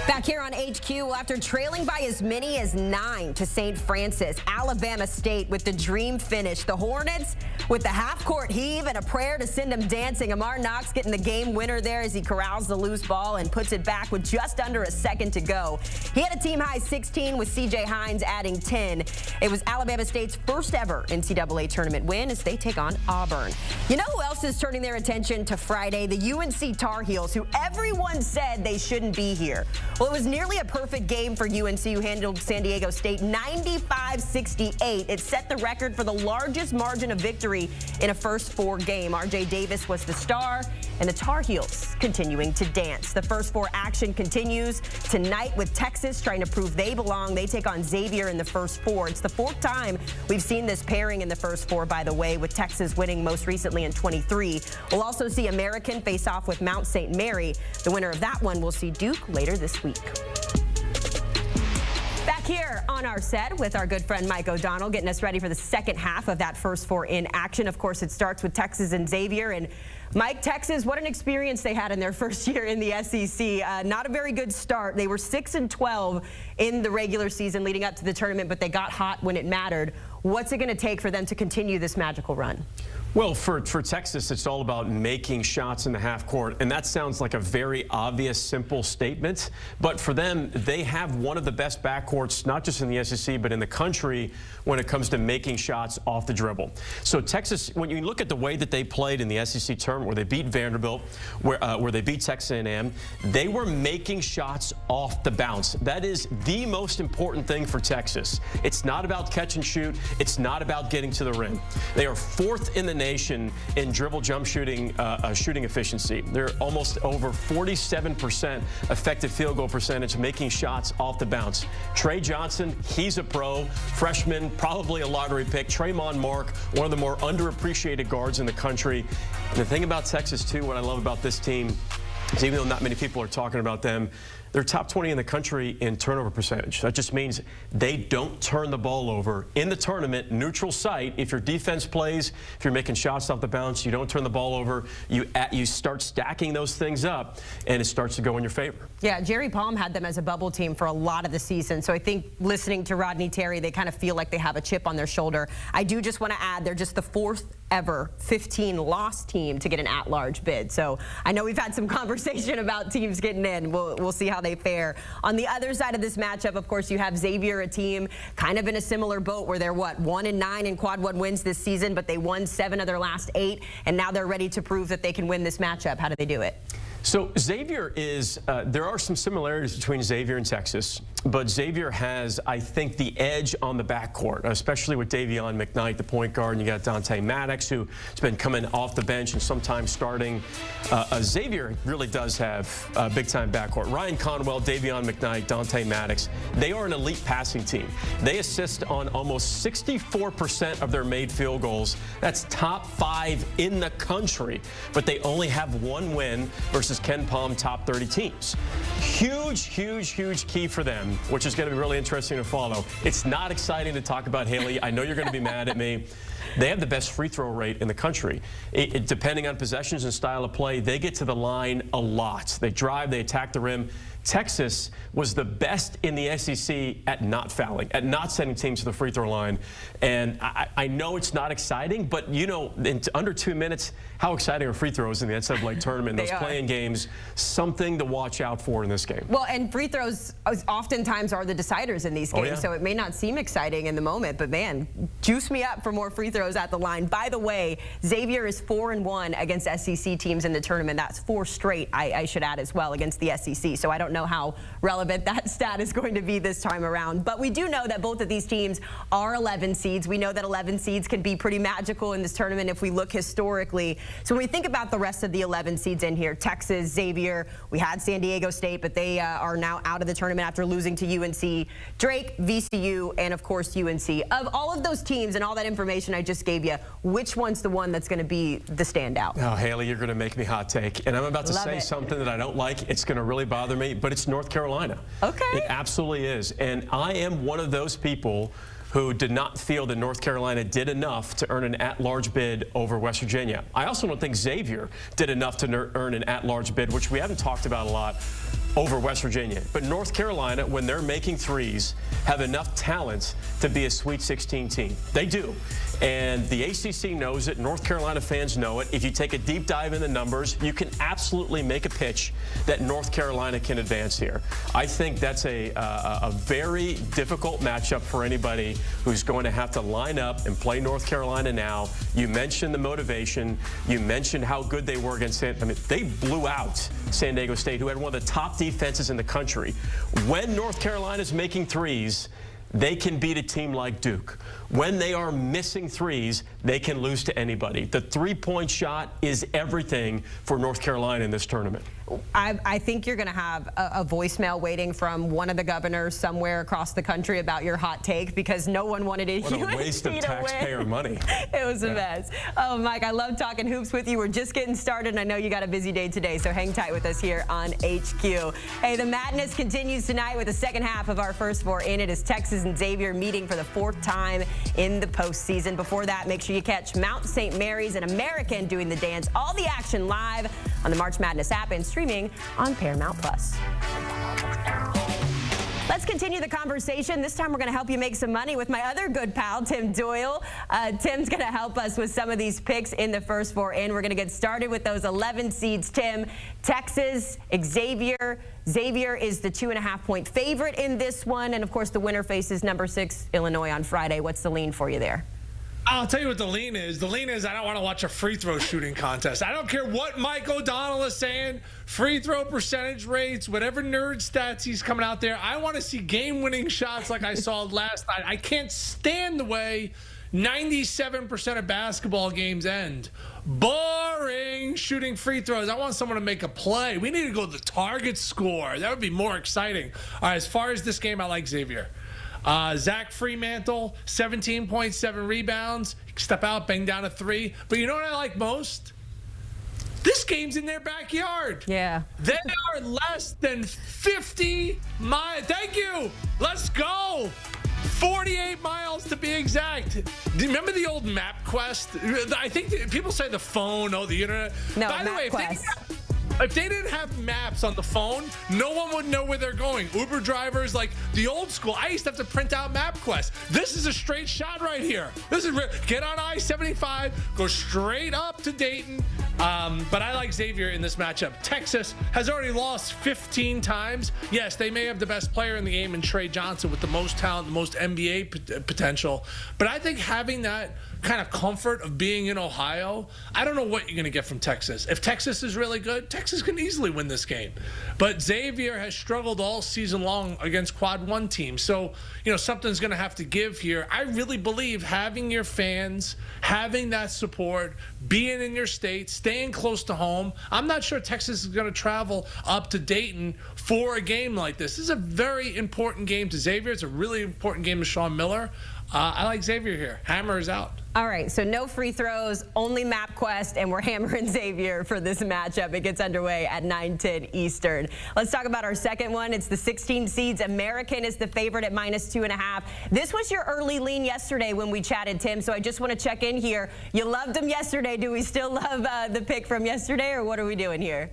Back here on HQ, well, after trailing by as many as 9 to St. Francis, Alabama State with the dream finish. The Hornets with the half-court heave and a prayer to send them dancing. Amar Knox getting the game winner there as he corrals the loose ball and puts it back with just under a second to go. He had a team-high 16 with C.J. Hines adding 10. It was Alabama State's first ever NCAA tournament win as they take on Auburn. You know who else is turning their attention to Friday? The UNC Tar Heels, who everyone said they shouldn't be here. Well, it was nearly a perfect game for UNC, who handled San Diego State 95-68. It set the record for the largest margin of victory in a first 4 game. RJ Davis was the star, and the Tar Heels continuing to dance. The first 4 action continues tonight with Texas trying to prove they belong. They take on Xavier in the first 4. It's the 4th time we've seen this pairing in the first 4, by the way, with Texas winning most recently in 23. We'll also see American face off with Mount St. Mary. The winner of that one will see Duke later this week. Back here on our set with our good friend Mike O'Donnell, getting us ready for the second half of that first 4 in action. Of course, it starts with Texas and Xavier. And Mike, Texas, what an experience they had in their first year in the SEC. Not a very good start. They were 6-12 in the regular season leading up to the tournament, but they got hot when it mattered. What's it going to take for them to continue this magical run? Well, for Texas, it's all about making shots in the half court, and that sounds like a very obvious, simple statement. But for them, they have one of the best backcourts, not just in the SEC, but in the country when it comes to making shots off the dribble. So Texas, when you look at the way that they played in the SEC tournament, where they beat Vanderbilt, where they beat Texas A&M, they were making shots off the bounce. That is the most important thing for Texas. It's not about catch and shoot. It's not about getting to the rim. They are 4th in the nation in dribble jump shooting efficiency. They're almost over 47% effective field goal percentage, making shots off the bounce. Trey Johnson, he's a pro, freshman, probably a lottery pick. Tremont Mark, one of the more underappreciated guards in the country. And the thing about Texas, too, what I love about this team is even though not many people are talking about them, they're top 20 in the country in turnover percentage. That just means they don't turn the ball over in the tournament, neutral site. If your defense plays, if you're making shots off the bounce, you don't turn the ball over, you start stacking those things up, and it starts to go in your favor. Yeah, Jerry Palm had them as a bubble team for a lot of the season, so I think listening to Rodney Terry, they kind of feel like they have a chip on their shoulder. I do just want to add, they're just the 4th ever 15-loss team to get an at-large bid. So I know we've had some conversation about teams getting in. We'll see how they fare. On the other side of this matchup, of course, you have Xavier, a team kind of in a similar boat where they're, 1-9 in quad 1 wins this season, but they won 7 of their last 8, and now they're ready to prove that they can win this matchup. How do they do it? So Xavier is, there are some similarities between Xavier and Texas, but Xavier has, I think, the edge on the backcourt, especially with Davion McKnight, the point guard, and you got Dante Maddox, who's been coming off the bench and sometimes starting. Xavier really does have a big-time backcourt. Ryan Conwell, Davion McKnight, Dante Maddox, they are an elite passing team. They assist on almost 64% of their made field goals. That's top 5 in the country, but they only have 1 win versus Ken Palm top 30 teams. Huge, huge, huge key for them, which is going to be really interesting to follow. It's not exciting to talk about, Haley. I know you're going to be mad at me. They have the best free throw rate in the country. Depending on possessions and style of play, they get to the line a lot. They drive, they attack the rim. Texas was the best in the SEC at not fouling, at not sending teams to the free throw line. And I know it's not exciting, but you know, in under 2 minutes, how exciting are free throws in the NCAA tournament, those playing games, something to watch out for in this game. Well, and free throws oftentimes are the deciders in these games, so it may not seem exciting in the moment, but man, juice me up for more free throws at the line. By the way, Xavier is 4-1 against SEC teams in the tournament. That's 4 straight, I should add as well, against the SEC. So I don't know how relevant that stat is going to be this time around. But we do know that both of these teams are 11 seeds. We know that 11 seeds can be pretty magical in this tournament if we look historically. So when we think about the rest of the 11 seeds in here, Texas, Xavier, we had San Diego State, but they are now out of the tournament after losing to UNC, Drake, VCU, and of course UNC. Of all of those teams and all that information I just gave you, which one's the one that's going to be the standout? Oh, Haley, you're going to make me hot take. And I'm about to say something that I don't like. It's going to really bother me, but it's North Carolina. Okay. It absolutely is. And I am one of those people who did not feel that North Carolina did enough to earn an at-large bid over West Virginia. I also don't think Xavier did enough to earn an at-large bid, which we haven't talked about a lot. over West Virginia. But North Carolina, when they're making threes, have enough talent to be a Sweet 16 team. They do. And the ACC knows it. North Carolina fans know it. If you take a deep dive in the numbers, you can absolutely make a pitch that North Carolina can advance here. I think that's a very difficult matchup for anybody who's going to have to line up and play North Carolina now. You mentioned the motivation. You mentioned how good they were against they blew out San Diego State, who had one of the top defenses in the country. When North Carolina's making threes, they can beat a team like Duke. When they are missing threes, they can lose to anybody. The three-point shot is everything for North Carolina in this tournament. I think you're going to have a voicemail waiting from one of the governors somewhere across the country about your hot take, because no one wanted it. What a waste of taxpayer money. It was a mess. Oh, Mike, I love talking hoops with you. We're just getting started, and I know you got a busy day today, so hang tight with us here on HQ. Hey, the madness continues tonight with the second half of our first four in. It is Texas and Xavier meeting for the fourth time in the postseason. Before that, make sure you catch Mount St. Mary's and American doing the dance. All the action live on the March Madness app and streaming on Paramount+. Let's continue the conversation. This time we're going to help you make some money with my other good pal, Tim Doyle. Tim's going to help us with some of these picks in the first four in. We're going to get started with those 11 seeds, Tim. Texas, Xavier. Xavier is the 2.5-point favorite in this one. And, of course, the winner faces number 6, Illinois, on Friday. What's the lean for you there? I'll tell you what the lean is. The lean is I don't want to watch a free throw shooting contest. I don't care what Mike O'Donnell is saying, free throw percentage rates, whatever nerd stats he's coming out there. I want to see game-winning shots like I saw last night. I can't stand the way 97% of basketball games end. Boring shooting free throws. I want someone to make a play. We need to go to the target score. That would be more exciting. All right, as far as this game, I like Xavier. Zach Fremantle, 17.7 rebounds. Step out, bang down a 3. But you know what I like most? This game's in their backyard. Yeah. They are less than 50 miles. Thank you. Let's go. 48 miles to be exact. Do you remember the old MapQuest? I think people say the phone, the internet. No, By the way, MapQuest. if they didn't have maps on the phone, no one would know where they're going. Uber drivers, like the old school, I used to have to print out MapQuest. This is a straight shot right here. This is get on I-75, go straight up to Dayton. But I like Xavier in this matchup. Texas has already lost 15 times. Yes, they may have the best player in the game in Trey Johnson with the most talent, the most NBA potential. But I think having that kind of comfort of being in Ohio, I don't know what you're going to get from Texas. If Texas is really good, Texas can easily win this game. But Xavier has struggled all season long against quad 1 teams. So, something's going to have to give here. I really believe having your fans, having that support, being in your state, staying close to home. I'm not sure Texas is going to travel up to Dayton for a game like this. This is a very important game to Xavier. It's a really important game to Sean Miller. I like Xavier here. Hammer is out. All right, so no free throws, only MapQuest, and we're hammering Xavier for this matchup. It gets underway at 9:10 Eastern. Let's talk about our second one. It's the 16 seeds. American is the favorite at -2.5. This was your early lean yesterday when we chatted, Tim, so I just want to check in here. You loved them yesterday. Do we still love the pick from yesterday, or what are we doing here?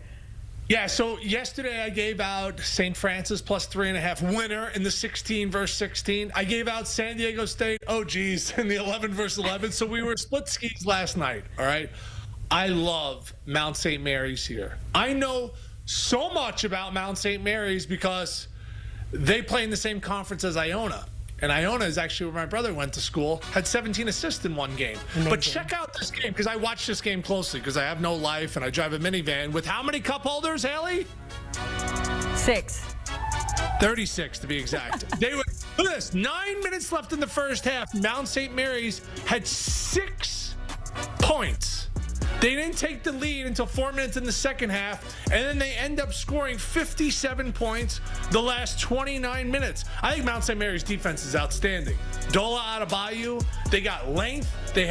Yeah, so yesterday I gave out St. Francis plus 3.5 winner in the 16 versus 16. I gave out San Diego State, in the 11 versus 11. So we were split skis last night, all right? I love Mount St. Mary's here. I know so much about Mount St. Mary's because they play in the same conference as Iona. And Iona is actually where my brother went to school, had 17 assists in one game. Amazing. But check out this game, because I watch this game closely, because I have no life and I drive a minivan with how many cup holders, Haley? 6. 36 to be exact. Look at this, 9 minutes left in the first half. Mount St. Mary's had 6 points. They didn't take the lead until 4 minutes in the second half, and then they end up scoring 57 points the last 29 minutes. I think Mount St. Mary's defense is outstanding. Dola Adebayo, they got length. They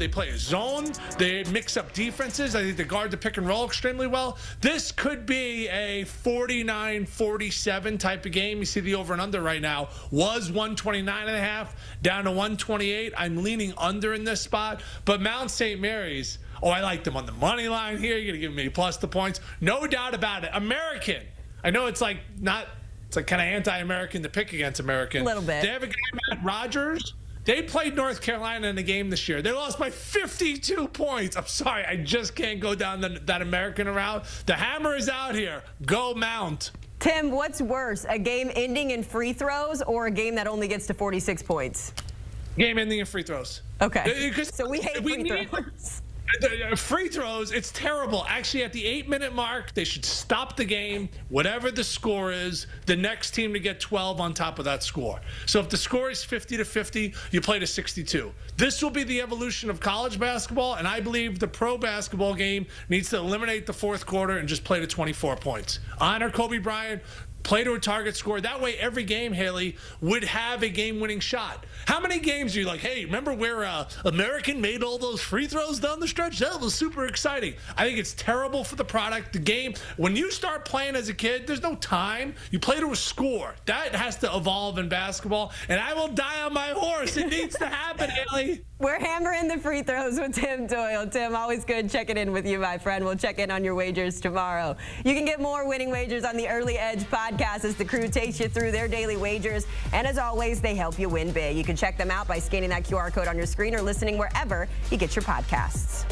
play a zone. They mix up defenses. I think they guard the pick and roll extremely well. This could be a 49-47 type of game. You see the over and under right now was 129.5 down to 128. I'm leaning under in this spot, but Mount St. Mary's, I like them on the money line here. You're going to give me plus the points. No doubt about it. American, I know it's like not. It's like kind of anti-American to pick against American. A little bit. They have a guy, Matt Rogers. They played North Carolina in a game this year. They lost by 52 points. I'm sorry. I just can't go down that American route. The hammer is out here. Go Mount. Tim, what's worse, a game ending in free throws or a game that only gets to 46 points? Game ending in free throws. Okay. So we hate free throws. Free throws, it's terrible. Actually, at the 8-minute mark, they should stop the game. Whatever the score is, the next team to get 12 on top of that score. So if the score is 50-50, you play to 62. This will be the evolution of college basketball, and I believe the pro basketball game needs to eliminate the fourth quarter and just play to 24 points. Honor Kobe Bryant. Play to a target score. That way, every game, Haley, would have a game-winning shot. How many games are you like, hey, remember where American made all those free throws down the stretch? That was super exciting. I think it's terrible for the product. The game, when you start playing as a kid, there's no time. You play to a score. That has to evolve in basketball, and I will die on my horse. It needs to happen, Haley. We're hammering the free throws with Tim Doyle. Tim, always good checking in with you, my friend. We'll check in on your wagers tomorrow. You can get more winning wagers on the Early Edge podcast as the crew takes you through their daily wagers. And as always, they help you win big. You can check them out by scanning that QR code on your screen or listening wherever you get your podcasts.